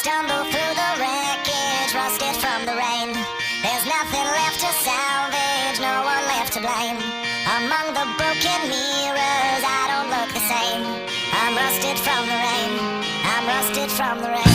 stumble through the wreckage, rusted from the rain. There's nothing left to salvage, no one left to blame. Among the broken mirrors, I don't look the same. I'm rusted from the rain, I'm rusted from the rain.